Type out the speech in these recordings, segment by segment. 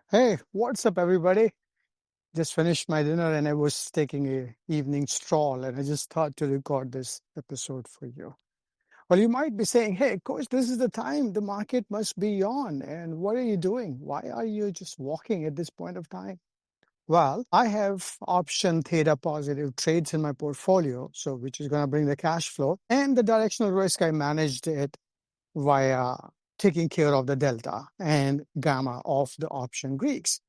Hey, what's up, everybody? Just finished my dinner and I was taking a evening stroll, and I just thought to record this episode for you. Well, you might be saying, "Hey, coach, this is the time the market must be on, and what are you doing? Why are you just walking at this point of time?" Well, I have option theta positive trades in my portfolio, so which is going to bring the cash flow and the directional risk. I managed it via taking care of the delta and gamma of the option Greeks.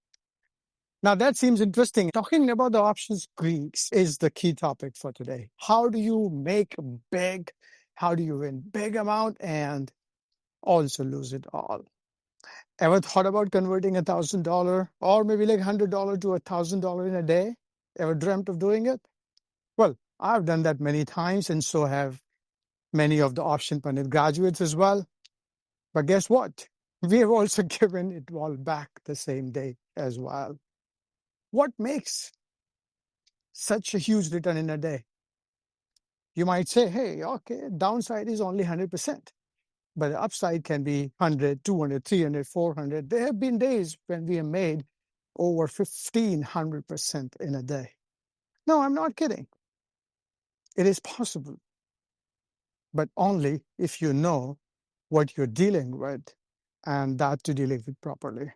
Now that seems interesting. Talking about the options Greeks is the key topic for today. How do you make big? How do you win big amount and also lose it all? Ever thought about converting $1,000 or maybe like $100 to $1,000 in a day? Ever dreamt of doing it? Well, I've done that many times, and so have many of the option pundit graduates as well. But guess what? We have also given it all back the same day as well. What makes such a huge return in a day? You might say, hey, okay, downside is only 100%, but the upside can be 100, 200, 300, 400. There have been days when we have made over 1,500% in a day. No, I'm not kidding. It is possible, but only if you know what you're dealing with and that to deal with properly.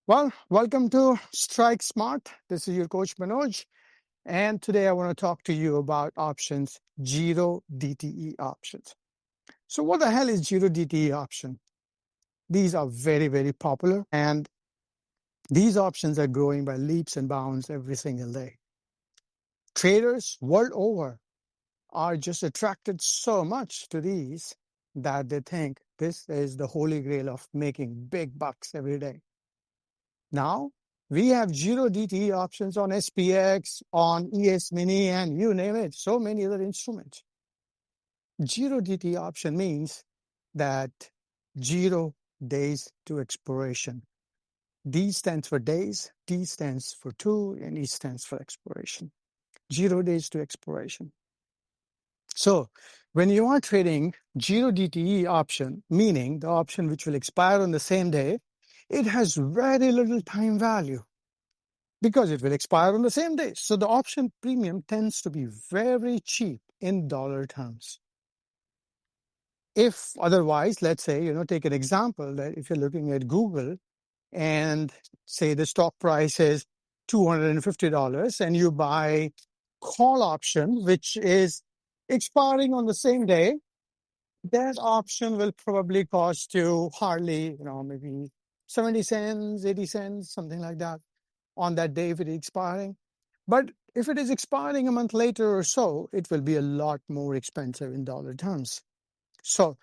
Well, welcome to Strike Smart. This is your coach Manoj. And today I want to talk to you about options, zero DTE options. So what the hell is zero DTE option? These are very, very popular, and these options are growing by leaps and bounds every single day. Traders world over are just attracted so much to these that they think this is the holy grail of making big bucks every day. Now, we have zero DTE options on SPX, on ES Mini, and you name it, so many other instruments. Zero DTE option means that 0 days to expiration. D stands for days, T stands for 2, and E stands for expiration. 0 days to expiration. So when you are trading 0 DTE option, meaning the option which will expire on the same day, it has very little time value because it will expire on the same day. So the option premium tends to be very cheap in dollar terms. If otherwise, let's say, take an example that if you're looking at Google and say the stock price is $250 and you buy call option, which is expiring on the same day, that option will probably cost you hardly, maybe 70 cents, 80 cents, something like that on that day if it is expiring. But if it is expiring a month later or so, it will be a lot more expensive in dollar terms. So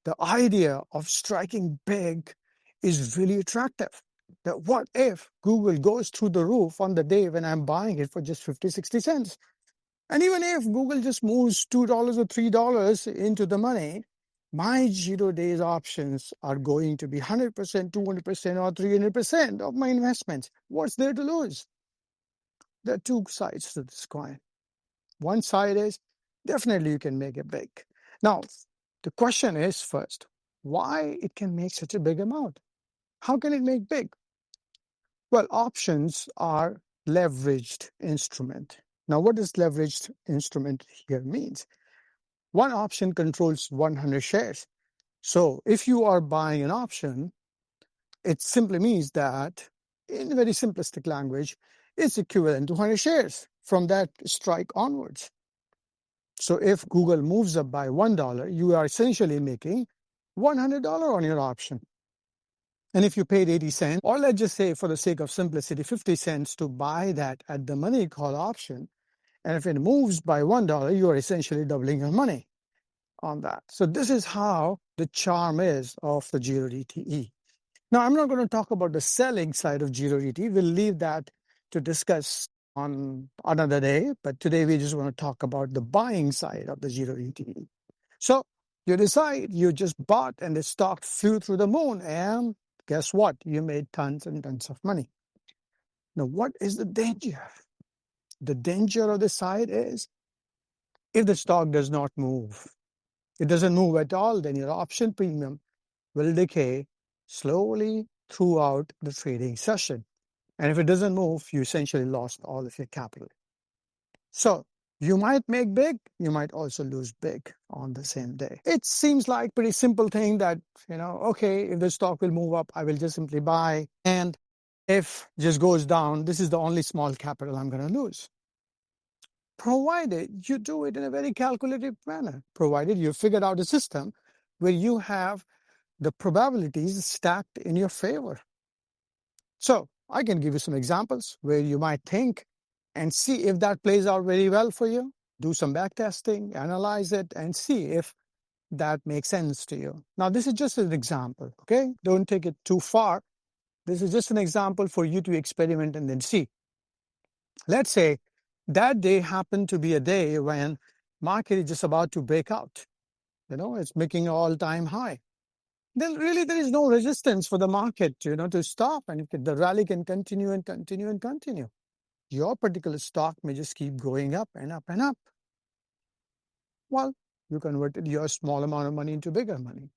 the idea of striking big is really attractive. That what if Google goes through the roof on the day when I'm buying it for just 50, 60 cents? And even if Google just moves $2 or $3 into the money, my 0 days options are going to be 100%, 200%, or 300% of my investments. What's there to lose? There are two sides to this coin. One side is definitely you can make it big. Now, the question is first, why it can make such a big amount? How can it make big? Well, options are leveraged instrument. Now, what does leveraged instrument here means? One option controls 100 shares. So if you are buying an option, it simply means that in very simplistic language, it's equivalent to 100 shares from that strike onwards. So if Google moves up by $1, you are essentially making $100 on your option. And if you paid 80 cents, or let's just say for the sake of simplicity, 50 cents to buy that at the money call option, and if it moves by $1, you are essentially doubling your money on that. So this is how the charm is of the zero DTE. Now, I'm not going to talk about the selling side of zero DTE. We'll leave that to discuss on another day. But today we just want to talk about the buying side of the zero DTE. So you decide you just bought and the stock flew through the moon, and guess what? You made tons and tons of money. Now, what is the danger? The danger of the side is if the stock does not move, it doesn't move at all, then your option premium will decay slowly throughout the trading session. And if it doesn't move, you essentially lost all of your capital. So you might make big, you might also lose big on the same day. It seems like pretty simple thing that, okay, if the stock will move up, I will just simply buy. And if it just goes down, this is the only small capital I'm going to lose. Provided you do it in a very calculated manner, provided you figured out a system where you have the probabilities stacked in your favor. So I can give you some examples where you might think and see if that plays out very well for you. Do some back testing, analyze it, and see if that makes sense to you. Now, this is just an example, okay? Don't take it too far. This is just an example for you to experiment and then see. Let's say that day happened to be a day when market is just about to break out. It's making an all-time high. Then really there is no resistance for the market, to stop, and the rally can continue and continue and continue. Your particular stock may just keep going up and up and up. Well, you converted your small amount of money into bigger money.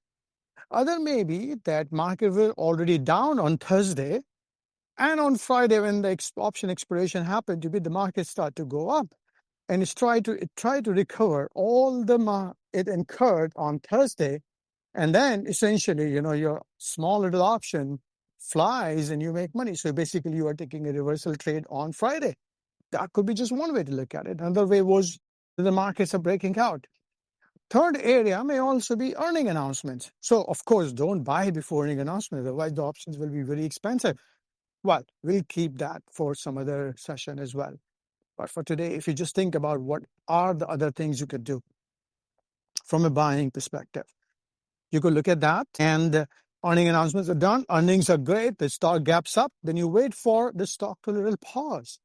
Other may be that market were already down on Thursday, and on Friday when the option expiration happened to be, the market start to go up, and it tried to recover all the it incurred on Thursday. And then essentially, your small little option flies and you make money. So basically you are taking a reversal trade on Friday. That could be just one way to look at it. Another way was the markets are breaking out. Third area may also be earning announcements. So of course, don't buy before earning announcements, otherwise the options will be very expensive. Well, we'll keep that for some other session as well. But for today, if you just think about what are the other things you could do from a buying perspective, you could look at that, and earning announcements are done. Earnings are great. The stock gaps up. Then you wait for the stock to little pause.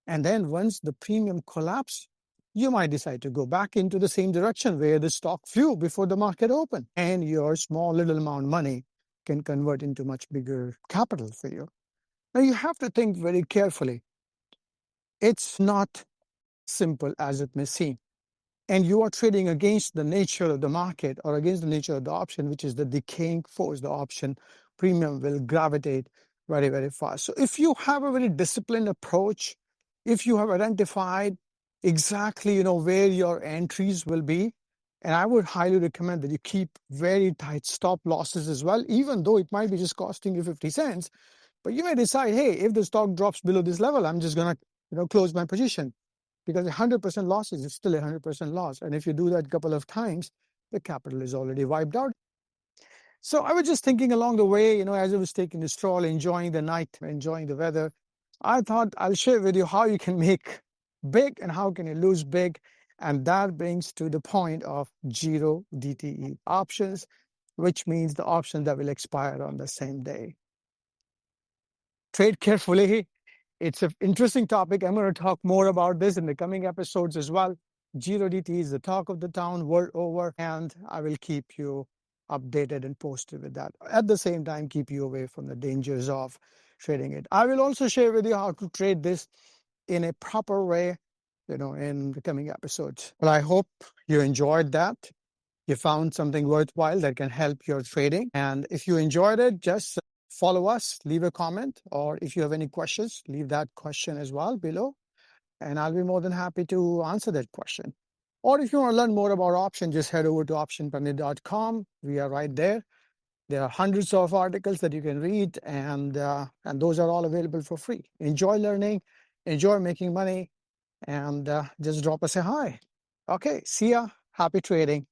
And then once the premium collapse, you might decide to go back into the same direction where the stock flew before the market opened. And your small little amount of money can convert into much bigger capital for you. Now you have to think very carefully. It's not simple as it may seem. And you are trading against the nature of the market or against the nature of the option, which is the decaying force. The option premium will gravitate very, very fast. So if you have a very disciplined approach, if you have identified exactly, where your entries will be, and I would highly recommend that you keep very tight stop losses as well, even though it might be just costing you 50 cents. But you may decide, hey, if the stock drops below this level, I'm just going to, close my position. Because 100% loss is still 100% loss. And if you do that a couple of times, the capital is already wiped out. So I was just thinking along the way, as I was taking the stroll, enjoying the night, enjoying the weather, I thought I'll share with you how you can make big and how can you lose big. And that brings to the point of zero DTE options, which means the option that will expire on the same day. Trade carefully. It's an interesting topic. I'm going to talk more about this in the coming episodes as well. Zero DT is the talk of the town world over, and I will keep you updated and posted with that. At the same time, keep you away from the dangers of trading it. I will also share with you how to trade this in a proper way, in the coming episodes. Well, I hope you enjoyed that. You found something worthwhile that can help your trading. And if you enjoyed it, just follow us, leave a comment, or if you have any questions, leave that question as well below, and I'll be more than happy to answer that question. Or if you want to learn more about option, just head over to optionpundit.com. We are right there. There are hundreds of articles that you can read, and those are all available for free. Enjoy learning, enjoy making money, and just drop us a hi. Okay, see ya. Happy trading.